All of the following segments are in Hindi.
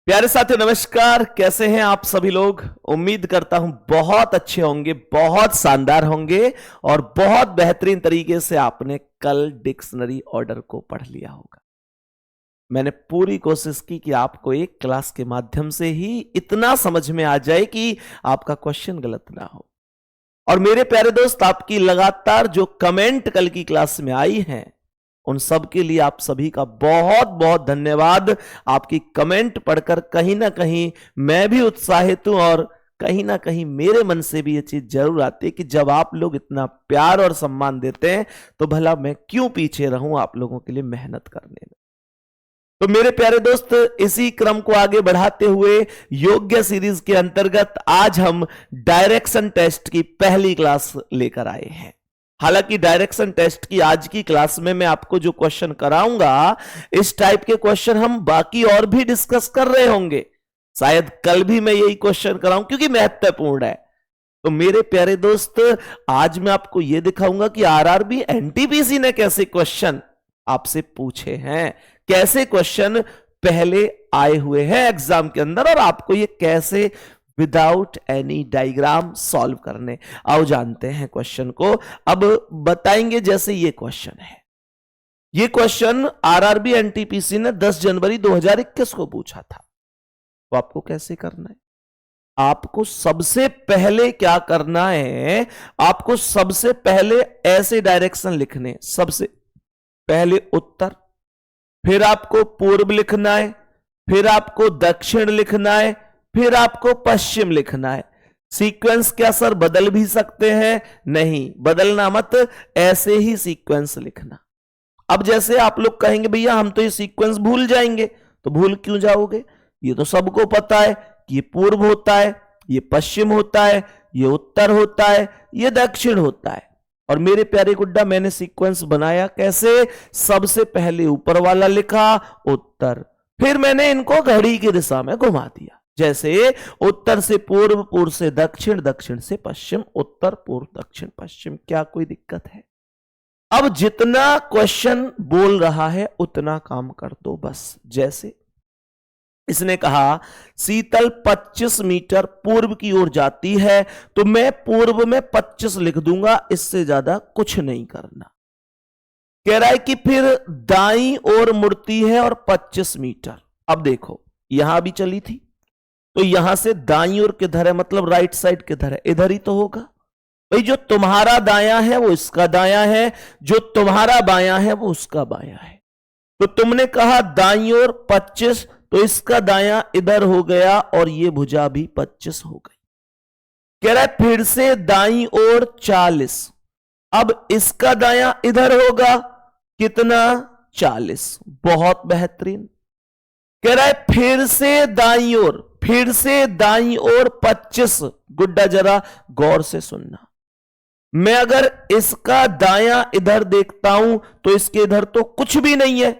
प्यारे साथियों नमस्कार। कैसे हैं आप सभी लोग? उम्मीद करता हूं बहुत अच्छे होंगे, बहुत शानदार होंगे और बहुत बेहतरीन तरीके से आपने कल डिक्शनरी ऑर्डर को पढ़ लिया होगा। मैंने पूरी कोशिश की कि आपको एक क्लास के माध्यम से ही इतना समझ में आ जाए कि आपका क्वेश्चन गलत ना हो। और मेरे प्यारे दोस्त, आपकी लगातार जो कमेंट कल की क्लास में आई हैं उन सब के लिए आप सभी का बहुत बहुत धन्यवाद। आपकी कमेंट पढ़कर कहीं ना कहीं मैं भी उत्साहित हूं और कहीं ना कहीं मेरे मन से भी ये चीज जरूर आती है कि जब आप लोग इतना प्यार और सम्मान देते हैं तो भला मैं क्यों पीछे रहूं आप लोगों के लिए मेहनत करने में। तो मेरे प्यारे दोस्त, इसी क्रम को आगे बढ़ाते हुए योग्य सीरीज के अंतर्गत आज हम डायरेक्शन टेस्ट की पहली क्लास लेकर आए हैं। हालांकि डायरेक्शन टेस्ट की आज की क्लास में मैं आपको जो क्वेश्चन कराऊंगा, इस टाइप के क्वेश्चन हम बाकी और भी डिस्कस कर रहे होंगे। शायद कल भी मैं यही क्वेश्चन कराऊं क्योंकि महत्वपूर्ण है। तो मेरे प्यारे दोस्त, आज मैं आपको यह दिखाऊंगा कि आरआरबी एनटीपीसी ने कैसे क्वेश्चन आपसे पूछे हैं, कैसे क्वेश्चन पहले आए हुए हैं एग्जाम के अंदर और आपको ये कैसे विदाउट एनी डायग्राम सॉल्व करने। आओ जानते हैं क्वेश्चन को। अब बताएंगे जैसे ये क्वेश्चन है। ये क्वेश्चन आरआरबी एनटीपीसी ने 10 जनवरी 2021 को पूछा था। तो आपको कैसे करना है? आपको सबसे पहले क्या करना है? आपको सबसे पहले ऐसे डायरेक्शन लिखने, सबसे पहले उत्तर, फिर आपको पूर्व लिखना है, फिर आपको दक्षिण लिखना है, फिर आपको पश्चिम लिखना है। सीक्वेंस क्या सर बदल भी सकते हैं? नहीं, बदलना मत, ऐसे ही सीक्वेंस लिखना। अब जैसे आप लोग कहेंगे भैया हम तो ये सीक्वेंस भूल जाएंगे, तो भूल क्यों जाओगे? ये तो सबको पता है कि ये पूर्व होता है, ये पश्चिम होता है, ये उत्तर होता है, ये दक्षिण होता है। और मेरे प्यारे गुड्डा, मैंने सीक्वेंस बनाया कैसे? सबसे पहले ऊपर वाला लिखा उत्तर, फिर मैंने इनको घड़ी की दिशा में घुमा दिया। जैसे उत्तर से पूर्व, पूर्व से दक्षिण, दक्षिण से पश्चिम, उत्तर पूर्व दक्षिण पश्चिम। क्या कोई दिक्कत है? अब जितना क्वेश्चन बोल रहा है उतना काम कर दो बस। जैसे इसने कहा शीतल 25 मीटर पूर्व की ओर जाती है, तो मैं पूर्व में 25 लिख दूंगा, इससे ज्यादा कुछ नहीं करना। कह रहा है कि फिर दाईं ओर मुड़ती है और 25 मीटर। अब देखो यहां भी चली थी, तो यहां से दाईं ओर किधर है, मतलब राइट साइड किधर है? इधर ही तो होगा भाई। जो तुम्हारा दायां है वो इसका दायां है, जो तुम्हारा बायां है वो उसका बायां है। तो तुमने कहा दाईं ओर 25, तो इसका दायां इधर हो गया और ये भुजा भी 25 हो गई। कह रहा है फिर से दाईं ओर 40, अब इसका दायां इधर होगा, कितना? 40। बहुत बेहतरीन। कह रहा है फिर से दाईं ओर, फिर से दाईं ओर 25। गुड्डा जरा गौर से सुनना। मैं अगर इसका दायां इधर देखता हूं तो इसके इधर तो कुछ भी नहीं है,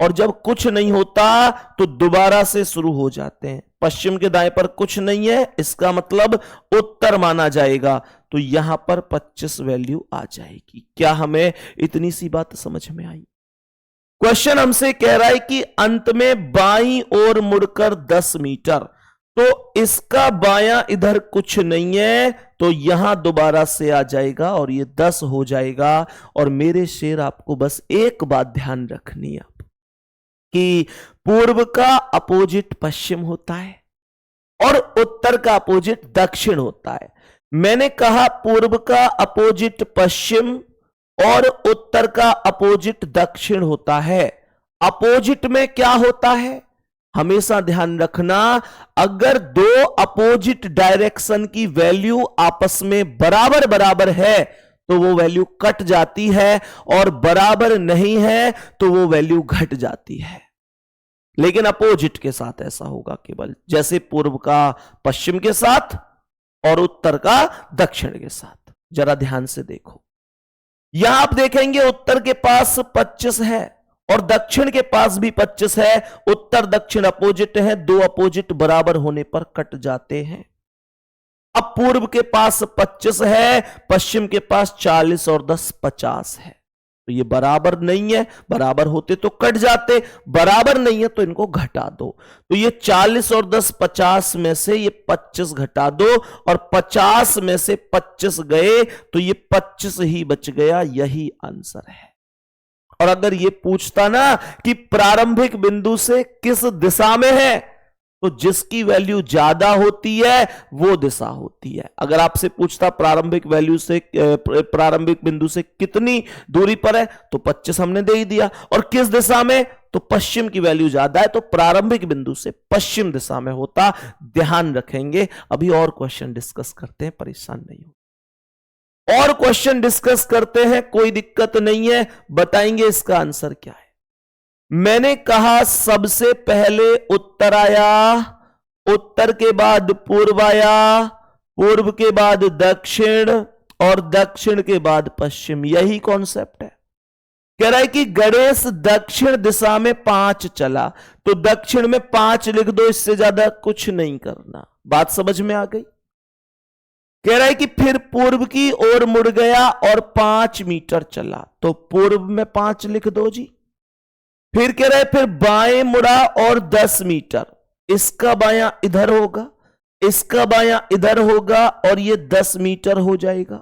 और जब कुछ नहीं होता तो दोबारा से शुरू हो जाते हैं। पश्चिम के दाएं पर कुछ नहीं है, इसका मतलब उत्तर माना जाएगा, तो यहां पर 25 वैल्यू आ जाएगी। क्या हमें इतनी सी बात समझ में आई? क्वेश्चन हमसे कह रहा है कि अंत में बाईं ओर मुड़कर 10 मीटर, तो इसका बायां इधर कुछ नहीं है, तो यहां दोबारा से आ जाएगा और ये 10 हो जाएगा। और मेरे शेर, आपको बस एक बात ध्यान रखनी है कि पूर्व का अपोजिट पश्चिम होता है और उत्तर का अपोजिट दक्षिण होता है। मैंने कहा पूर्व का अपोजिट पश्चिम और उत्तर का अपोजिट दक्षिण होता है। अपोजिट में क्या होता है? हमेशा ध्यान रखना, अगर दो अपोजिट डायरेक्शन की वैल्यू आपस में बराबर बराबर है तो वो वैल्यू कट जाती है, और बराबर नहीं है तो वो वैल्यू घट जाती है। लेकिन अपोजिट के साथ ऐसा होगा केवल, जैसे पूर्व का पश्चिम के साथ और उत्तर का दक्षिण के साथ। जरा ध्यान से देखो, यहां आप देखेंगे उत्तर के पास 25 है और दक्षिण के पास भी 25 है। उत्तर दक्षिण अपोजिट है, दो अपोजिट बराबर होने पर कट जाते हैं। अब पूर्व के पास 25 है, पश्चिम के पास 40 और 10 50 है। तो ये बराबर नहीं है, बराबर होते तो कट जाते, बराबर नहीं है तो इनको घटा दो। तो ये 40 और 10 50 में से ये 25 घटा दो, और 50 में से 25 गए तो ये 25 ही बच गया, यही आंसर है। और अगर ये पूछता ना कि प्रारंभिक बिंदु से किस दिशा में है, तो जिसकी वैल्यू ज्यादा होती है वो दिशा होती है। अगर आपसे पूछता प्रारंभिक वैल्यू से प्रारंभिक बिंदु से कितनी दूरी पर है, तो 25 हमने दे ही दिया, और किस दिशा में, तो पश्चिम की वैल्यू ज्यादा है, तो प्रारंभिक बिंदु से पश्चिम दिशा में होता। ध्यान रखेंगे। अभी और क्वेश्चन डिस्कस करते हैं, परेशान नहीं हो, और क्वेश्चन डिस्कस करते हैं, कोई दिक्कत नहीं है, बताएंगे इसका आंसर क्या है। मैंने कहा सबसे पहले उत्तर आया, उत्तर के बाद पूर्व आया, पूर्व के बाद दक्षिण, और दक्षिण के बाद पश्चिम। यही कॉन्सेप्ट है। कह रहा है कि गणेश दक्षिण दिशा में 5 चला, तो दक्षिण में 5 लिख दो, इससे ज्यादा कुछ नहीं करना। बात समझ में आ गई। कह रहा है कि फिर पूर्व की ओर मुड़ गया और 5 मीटर चला, तो पूर्व में 5 लिख दो जी। फिर कह रहा है फिर बाएं मुड़ा और 10 मीटर, इसका बायां इधर होगा, इसका बायां इधर होगा, और ये 10 मीटर हो जाएगा।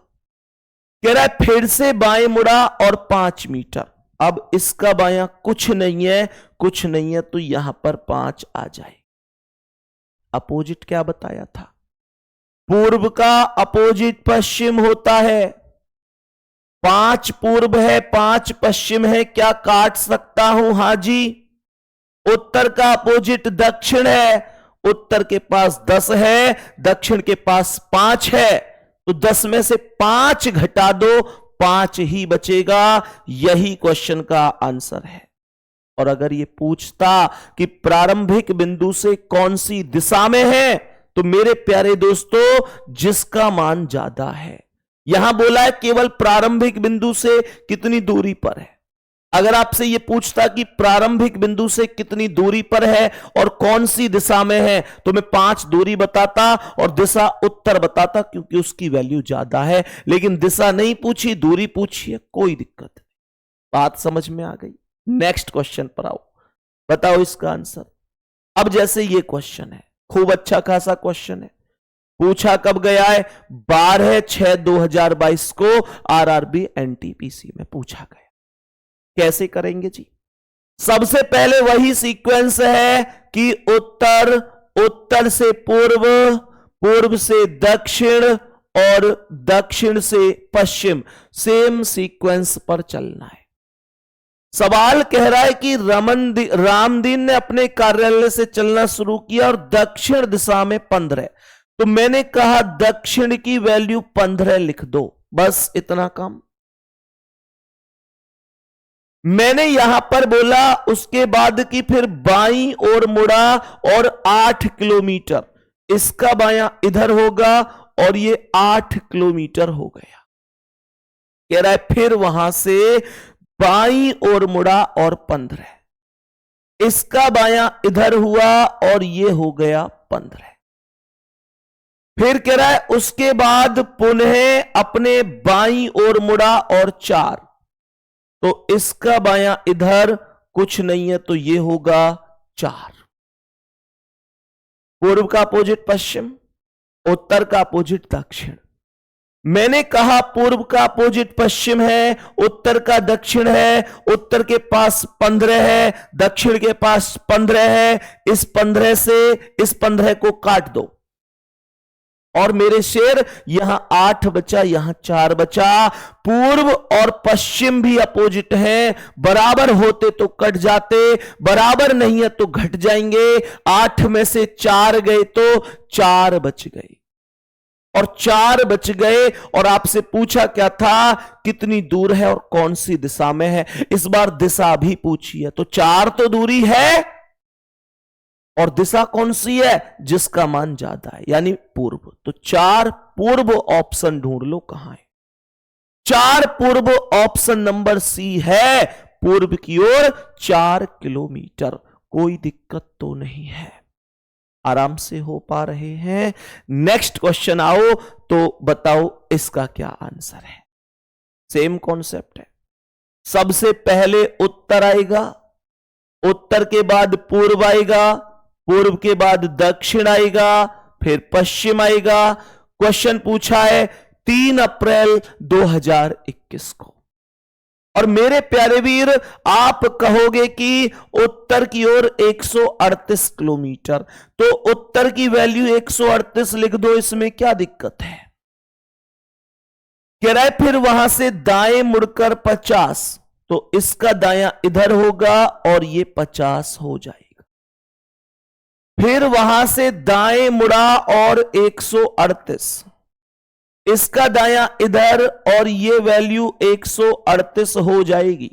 कह रहा है फिर से बाएं मुड़ा और 5 मीटर, अब इसका बायां कुछ नहीं है, कुछ नहीं है, तो यहां पर 5 आ जाए। अपोजिट क्या बताया था, पूर्व का अपोजिट पश्चिम होता है। 5 पूर्व है, 5 पश्चिम है, क्या काट सकता हूं? हां जी। उत्तर का अपोजिट दक्षिण है, उत्तर के पास 10 है, दक्षिण के पास 5 है, तो 10 में से 5 घटा दो, 5 ही बचेगा। यही क्वेश्चन का आंसर है। और अगर ये पूछता कि प्रारंभिक बिंदु से कौन सी दिशा में है, तो मेरे प्यारे दोस्तों जिसका मान ज्यादा है। यहां बोला है केवल प्रारंभिक बिंदु से कितनी दूरी पर है। अगर आपसे यह पूछता कि प्रारंभिक बिंदु से कितनी दूरी पर है और कौन सी दिशा में है, तो मैं 5 दूरी बताता और दिशा उत्तर बताता, क्योंकि उसकी वैल्यू ज्यादा है। लेकिन दिशा नहीं पूछी, दूरी पूछी है, कोई दिक्कत नहीं। बात समझ में आ गई। नेक्स्ट क्वेश्चन पर आओ, बताओ इसका आंसर। अब जैसे ये क्वेश्चन है, खूब अच्छा खासा क्वेश्चन है, पूछा कब गया है? 12/6/2022 को आरआरबी एनटीपीसी में पूछा गया। कैसे करेंगे जी? सबसे पहले वही सीक्वेंस है कि उत्तर, उत्तर से पूर्व, पूर्व से दक्षिण, और दक्षिण से पश्चिम, सेम सीक्वेंस पर चलना है। सवाल कह रहा है कि रामदीन ने अपने कार्यालय से चलना शुरू किया और दक्षिण दिशा में 15, तो मैंने कहा दक्षिण की वैल्यू 15 लिख दो, बस इतना काम। मैंने यहां पर बोला उसके बाद कि फिर बाईं ओर मुड़ा और 8 किलोमीटर, इसका बायां इधर होगा, और ये 8 किलोमीटर हो गया। कह रहा है फिर वहां से बाईं ओर मुड़ा और 15, इसका बायां इधर हुआ, और ये हो गया 15। फिर कह रहा है उसके बाद पुनः अपने बाईं ओर मुड़ा और 4, तो इसका बायां इधर कुछ नहीं है, तो ये होगा 4। पूर्व का अपोजिट पश्चिम, उत्तर का अपोजिट दक्षिण। मैंने कहा पूर्व का अपोजिट पश्चिम है, उत्तर का दक्षिण है, उत्तर के पास 15 है, दक्षिण के पास 15 है। इस 15 से इस 15 को काट दो, और मेरे शेर यहां 8 बचा, यहां 4 बचा। पूर्व और पश्चिम भी अपोजिट हैं, बराबर होते तो कट जाते, बराबर नहीं है तो घट जाएंगे। 8 में से 4 गए तो 4 बच गए, और 4 बच गए। और आपसे पूछा क्या था, कितनी दूर है और कौन सी दिशा में है। इस बार दिशा भी पूछी है, तो 4 तो दूरी है, और दिशा कौन सी है? जिसका मान ज्यादा है, यानी पूर्व। तो 4 पूर्व ऑप्शन ढूंढ लो कहां है। 4 पूर्व ऑप्शन नंबर सी है, पूर्व की ओर 4 किलोमीटर। कोई दिक्कत तो नहीं है, आराम से हो पा रहे हैं। नेक्स्ट क्वेश्चन आओ, तो बताओ इसका क्या आंसर है। सेम कॉन्सेप्ट है। सबसे पहले उत्तर आएगा, उत्तर के बाद पूर्व आएगा, पूर्व के बाद दक्षिण आएगा, फिर पश्चिम आएगा। क्वेश्चन पूछा है 3 अप्रैल 2021 को। और मेरे प्यारे वीर, आप कहोगे कि उत्तर की ओर 138 किलोमीटर, तो उत्तर की वैल्यू 138 लिख दो, इसमें क्या दिक्कत है? कह रहा है फिर वहां से दाएं मुड़कर 50, तो इसका दायां इधर होगा और ये 50 हो जाएगा। फिर वहां से दाएं मुड़ा और 138, इसका दायां इधर और ये वैल्यू 138 हो जाएगी।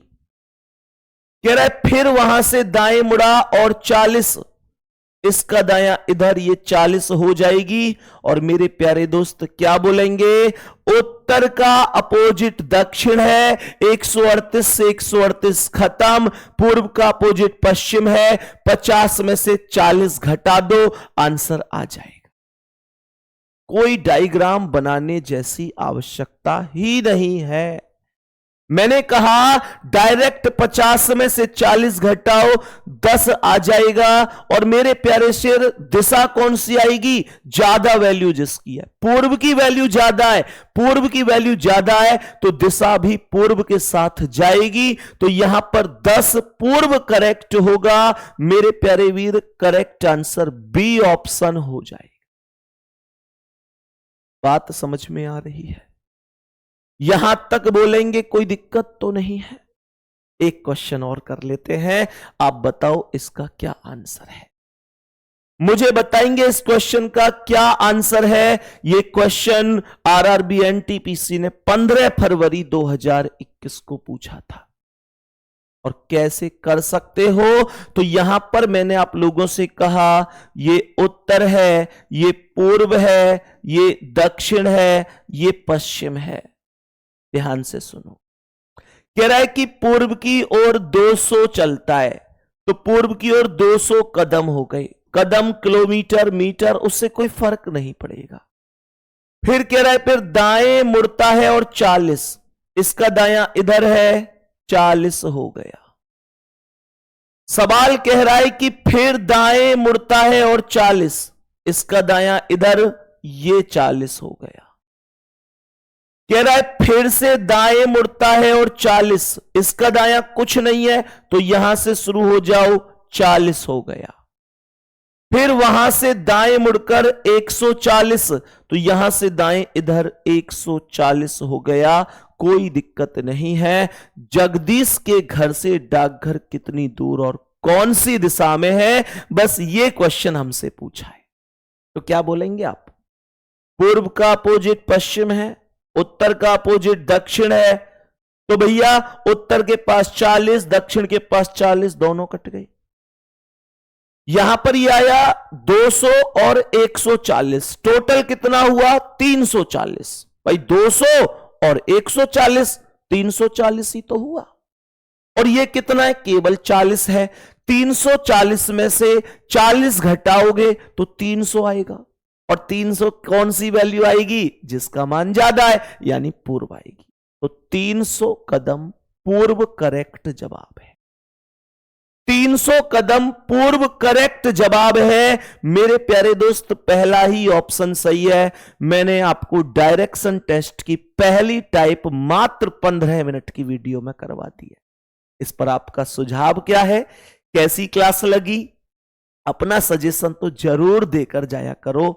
कह रहा है फिर वहां से दाएं मुड़ा और 40, इसका दायां इधर ये 40 हो जाएगी। और मेरे प्यारे दोस्त क्या बोलेंगे? उत्तर का अपोजिट दक्षिण है, 138 से 138 खत्म, पूर्व का अपोजिट पश्चिम है, 50 में से 40 घटा दो, आंसर आ जाएगा। कोई डायग्राम बनाने जैसी आवश्यकता ही नहीं है। मैंने कहा डायरेक्ट 50 में से 40 घटाओ, 10 आ जाएगा। और मेरे प्यारे शेर, दिशा कौन सी आएगी? ज्यादा वैल्यू जिसकी है, पूर्व की वैल्यू ज्यादा है, पूर्व की वैल्यू ज्यादा है तो दिशा भी पूर्व के साथ जाएगी। तो यहां पर 10 पूर्व करेक्ट होगा। मेरे प्यारे वीर, करेक्ट आंसर बी ऑप्शन हो जाएगा। बात समझ में आ रही है? यहां तक बोलेंगे कोई दिक्कत तो नहीं है। एक क्वेश्चन और कर लेते हैं, आप बताओ इसका क्या आंसर है। मुझे बताएंगे इस क्वेश्चन का क्या आंसर है। यह क्वेश्चन आरआरबी एनटीपीसी ने 15 फरवरी 2021 को पूछा था। और कैसे कर सकते हो? तो यहां पर मैंने आप लोगों से कहा ये उत्तर है, ये पूर्व है, ये दक्षिण है, ये पश्चिम है। ध्यान से सुनो। कह रहा है कि पूर्व की ओर 200 चलता है, तो पूर्व की ओर 200 कदम हो गए। कदम किलोमीटर मीटर उससे कोई फर्क नहीं पड़ेगा। फिर कह रहा है फिर दाएं मुड़ता है और 40, इसका दायां इधर है, 40 हो गया। सवाल कह रहा है कि फिर दाएं मुड़ता है और 40, इसका दायां इधर, ये 40 हो गया। कह रहा है फिर से दाएं मुड़ता है और 40, इसका दायां कुछ नहीं है तो यहां से शुरू हो जाओ, 40 हो गया। फिर वहां से दाएं मुड़कर 140, तो यहां से दाएं इधर 140 हो गया। कोई दिक्कत नहीं है। जगदीश के घर से डाकघर कितनी दूर और कौन सी दिशा में है, बस ये क्वेश्चन हमसे पूछा है। तो क्या बोलेंगे आप? पूर्व का अपोजिट पश्चिम है, उत्तर का अपोजिट दक्षिण है, तो भैया उत्तर के पास 40, दक्षिण के पास 40, दोनों कट गए। यहां पर ये आया 200 और 140, टोटल कितना हुआ? 340। भाई 200 और 140, 340 ही तो हुआ। और ये कितना है? केवल 40 है। 340 में से 40 घटाओगे तो 300 आएगा। और 300 कौन सी वैल्यू आएगी? जिसका मान ज्यादा है, यानी पूर्व आएगी। तो 300 कदम पूर्व करेक्ट जवाब है। 300 कदम पूर्व करेक्ट जवाब है। मेरे प्यारे दोस्त, पहला ही ऑप्शन सही है। मैंने आपको डायरेक्शन टेस्ट की पहली टाइप मात्र 15 मिनट की वीडियो में करवा दी है। इस पर आपका सुझाव क्या है? कैसी क्लास लगी? अपना सजेशन तो जरूर देकर जाया करो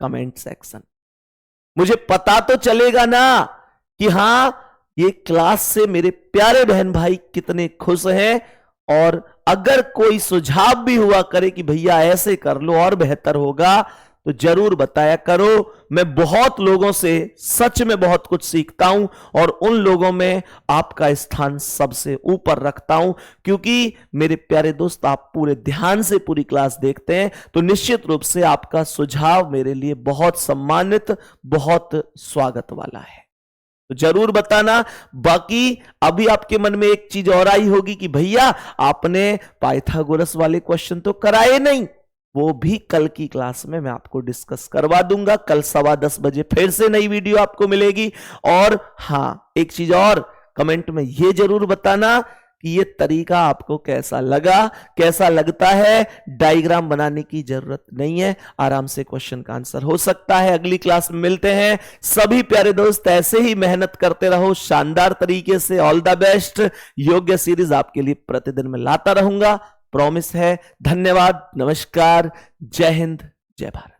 कमेंट सेक्शन। मुझे पता तो चलेगा ना कि हां, ये क्लास से मेरे प्यारे बहन भाई कितने खुश हैं। और अगर कोई सुझाव भी हुआ करे कि भैया ऐसे कर लो और बेहतर होगा, तो जरूर बताया करो। मैं बहुत लोगों से सच में बहुत कुछ सीखता हूं और उन लोगों में आपका स्थान सबसे ऊपर रखता हूं, क्योंकि मेरे प्यारे दोस्त, आप पूरे ध्यान से पूरी क्लास देखते हैं तो निश्चित रूप से आपका सुझाव मेरे लिए बहुत सम्मानित, बहुत स्वागत वाला है। तो जरूर बताना। बाकी अभी आपके मन में एक चीज और आई होगी कि भैया आपने पाइथागोरस वाले क्वेश्चन तो कराए नहीं, वो भी कल की क्लास में मैं आपको डिस्कस करवा दूंगा। कल 10:15 बजे फिर से नई वीडियो आपको मिलेगी। और हां, एक चीज और, कमेंट में ये जरूर बताना कि ये तरीका आपको कैसा लगा, कैसा लगता है। डायग्राम बनाने की जरूरत नहीं है, आराम से क्वेश्चन का आंसर हो सकता है। अगली क्लास में मिलते हैं। सभी प्यारे दोस्त ऐसे ही मेहनत करते रहो शानदार तरीके से। All the best. योग्य सीरीज आपके लिए प्रतिदिन में लाता रहूंगा, प्रॉमिस है। धन्यवाद, नमस्कार, जय हिंद, जय भारत।